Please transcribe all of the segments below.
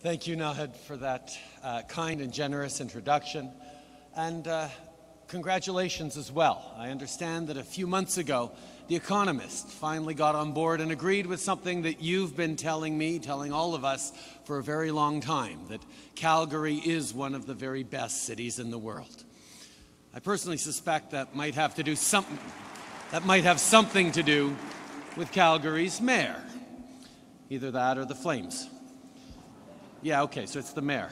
Thank you, Nahid, for that kind and generous introduction. And congratulations as well. I understand that a few months ago, The Economist finally got on board and agreed with something that you've been telling me, telling all of us for a very long time, that Calgary is one of the very best cities in the world. I personally suspect that might have something to do with Calgary's mayor. Either that or the Flames. Yeah, okay, so it's the mayor.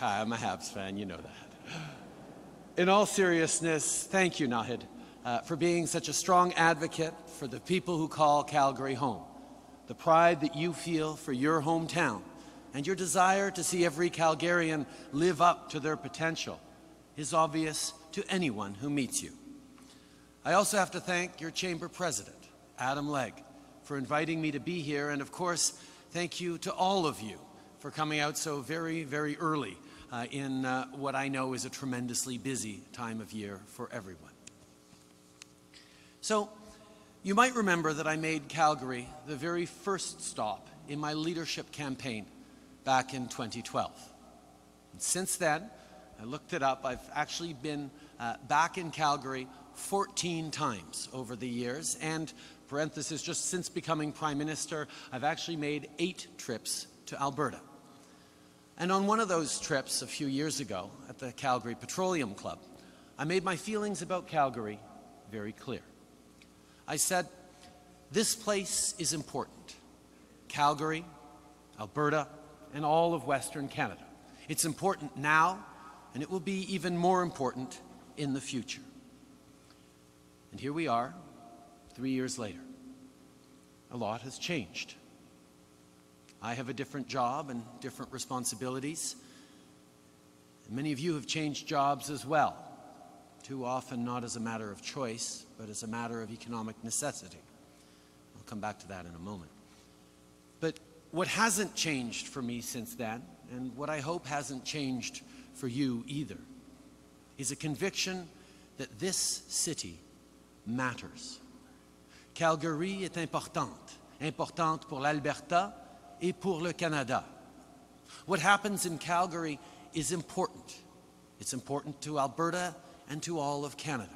I'm a Habs fan, you know that. In all seriousness, thank you, Nahid, for being such a strong advocate for the people who call Calgary home. The pride that you feel for your hometown and your desire to see every Calgarian live up to their potential is obvious to anyone who meets you. I also have to thank your chamber president, Adam Legg, for inviting me to be here, and of course, thank you to all of you for coming out so very, very early in what I know is a tremendously busy time of year for everyone. So, you might remember that I made Calgary the very first stop in my leadership campaign back in 2012. And since then, I looked it up, I've actually been back in Calgary 14 times over the years, and parenthesis, just since becoming Prime Minister, I've actually made 8 trips to Alberta. And on one of those trips a few years ago at the Calgary Petroleum Club, I made my feelings about Calgary very clear. I said, this place is important. Calgary, Alberta, and all of Western Canada. It's important now, and it will be even more important in the future. And here we are, 3 years later. A lot has changed. I have a different job and different responsibilities. And many of you have changed jobs as well, too often not as a matter of choice, but as a matter of economic necessity. I'll come back to that in a moment. But what hasn't changed for me since then, and what I hope hasn't changed for you either, is a conviction that this city matters. Calgary est importante pour l'Alberta et pour le Canada. What happens in Calgary is important. It's important to Alberta and to all of Canada.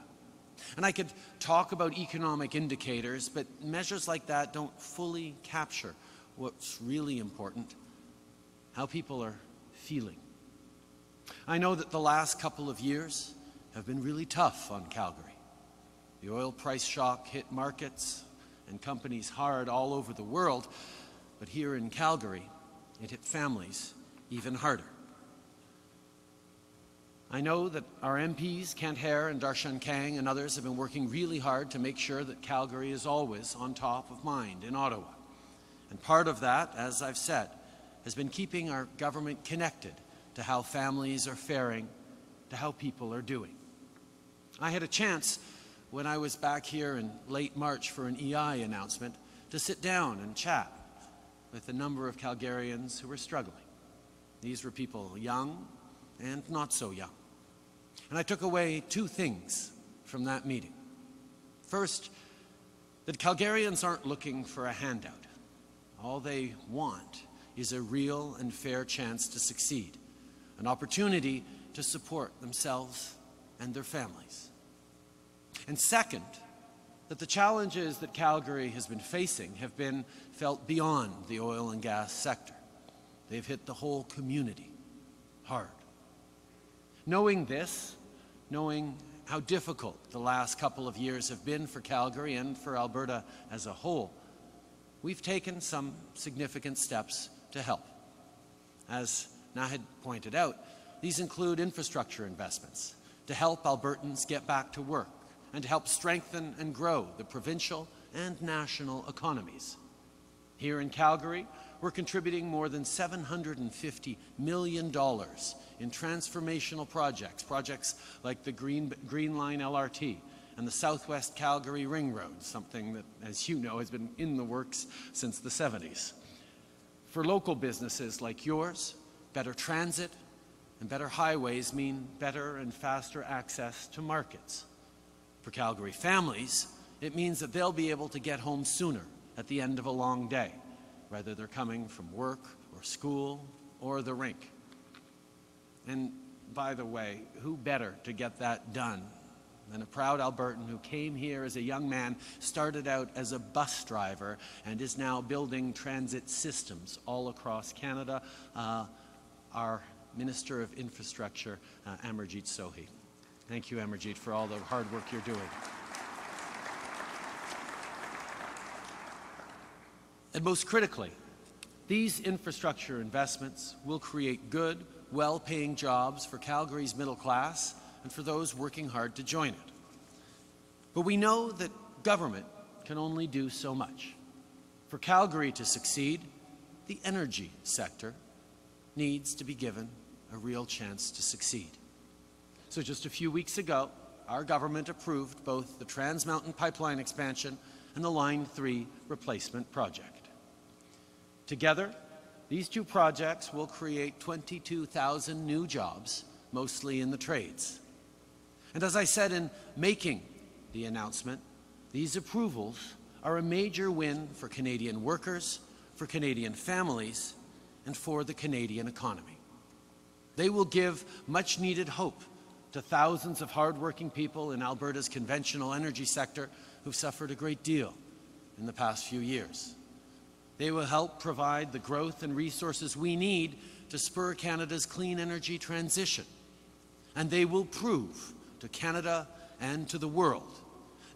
And I could talk about economic indicators, but measures like that don't fully capture what's really important, how people are feeling. I know that the last couple of years have been really tough on Calgary. The oil price shock hit markets and companies hard all over the world, but here in Calgary, it hit families even harder. I know that our MPs, Hehr and Darshan Kang and others have been working really hard to make sure that Calgary is always on top of mind in Ottawa. And part of that, as I've said, has been keeping our government connected to how families are faring, to how people are doing. I had a chance when I was back here in late March for an EI announcement to sit down and chat with a number of Calgarians who were struggling. These were people young and not so young. And I took away 2 things from that meeting. First, that Calgarians aren't looking for a handout. All they want is a real and fair chance to succeed, an opportunity to support themselves and their families. And second, that the challenges that Calgary has been facing have been felt beyond the oil and gas sector. They've hit the whole community hard. Knowing this, knowing how difficult the last couple of years have been for Calgary and for Alberta as a whole, we've taken some significant steps to help. As Nahid pointed out, these include infrastructure investments to help Albertans get back to work and to help strengthen and grow the provincial and national economies. Here in Calgary, we're contributing more than $750 million in transformational projects like the Green Line LRT and the Southwest Calgary Ring Road, something that, as you know, has been in the works since the 70s. For local businesses like yours, better transit and better highways mean better and faster access to markets. For Calgary families, it means that they'll be able to get home sooner at the end of a long day, whether they're coming from work or school or the rink. And by the way, who better to get that done than a proud Albertan who came here as a young man, started out as a bus driver, and is now building transit systems all across Canada, our Minister of Infrastructure, Amarjeet Sohi. Thank you, Amarjeet, for all the hard work you're doing. And most critically, these infrastructure investments will create good, well-paying jobs for Calgary's middle class and for those working hard to join it. But we know that government can only do so much. For Calgary to succeed, the energy sector needs to be given a real chance to succeed. So just a few weeks ago, our government approved both the Trans Mountain Pipeline expansion and the Line 3 replacement project. Together, these two projects will create 22,000 new jobs, mostly in the trades. And as I said in making the announcement, these approvals are a major win for Canadian workers, for Canadian families, and for the Canadian economy. They will give much-needed hope to thousands of hard-working people in Alberta's conventional energy sector who've suffered a great deal in the past few years. They will help provide the growth and resources we need to spur Canada's clean energy transition. And they will prove to Canada and to the world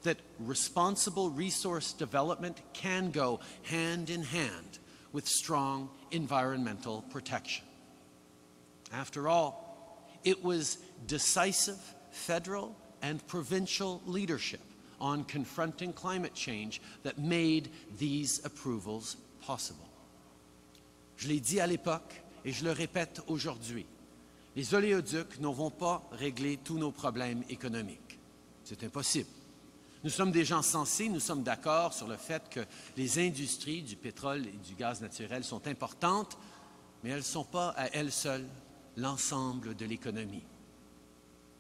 that responsible resource development can go hand in hand with strong environmental protection. After all, it was decisive federal and provincial leadership on confronting climate change that made these approvals possible. Je l'ai dit à l'époque et je le répète aujourd'hui. Les oléoducs ne vont pas régler tous nos problèmes économiques. C'est impossible. Nous sommes des gens sensés, nous sommes d'accord sur le fait que les industries du pétrole et du gaz naturel sont importantes, mais elles ne sont pas à elles seules l'ensemble de l'économie.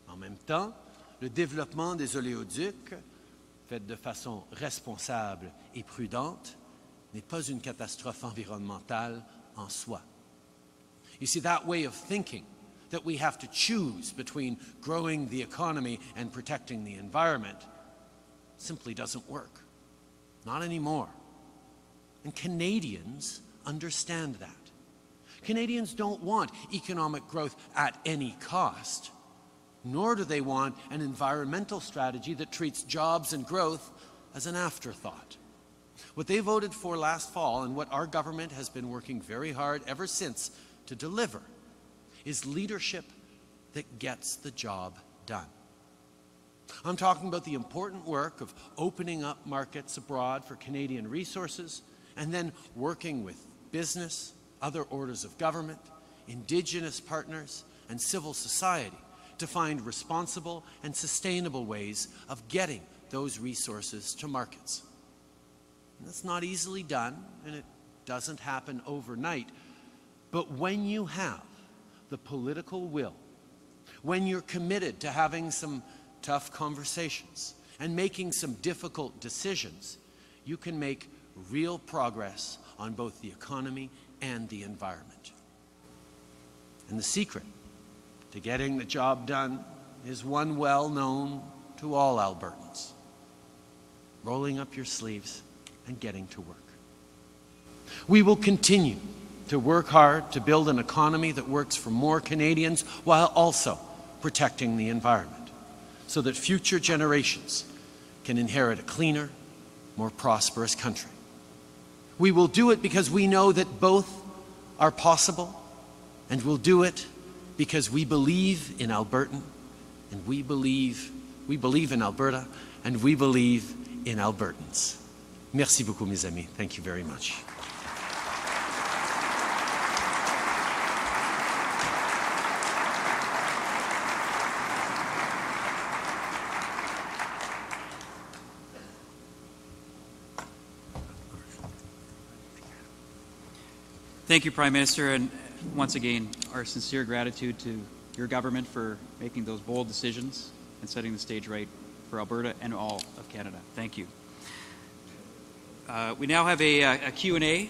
En même temps, le développement des oléoducs, fait de façon responsable et prudente, n'est pas une catastrophe environnementale en soi. You see, that way of thinking, that we have to choose between growing the economy and protecting the environment, simply doesn't work. Not anymore. And Canadians understand that. Canadians don't want economic growth at any cost, nor do they want an environmental strategy that treats jobs and growth as an afterthought. What they voted for last fall, and what our government has been working very hard ever since to deliver, is leadership that gets the job done. I'm talking about the important work of opening up markets abroad for Canadian resources, and then working with business, other orders of government, Indigenous partners, and civil society to find responsible and sustainable ways of getting those resources to markets. And that's not easily done, and it doesn't happen overnight. But when you have the political will, when you're committed to having some tough conversations and making some difficult decisions, you can make real progress on both the economy and the environment. And the secret to getting the job done is one well known to all Albertans: rolling up your sleeves and getting to work. We will continue to work hard to build an economy that works for more Canadians while also protecting the environment, so that future generations can inherit a cleaner, more prosperous country. We will do it because we know that both are possible, and we'll do it because we believe in Albertan, and we believe in Alberta, and we believe in Albertans. Merci beaucoup, mes amis. Thank you very much. Thank you, Prime Minister, and once again, our sincere gratitude to your government for making those bold decisions and setting the stage right for Alberta and all of Canada. Thank you. We now have a Q&A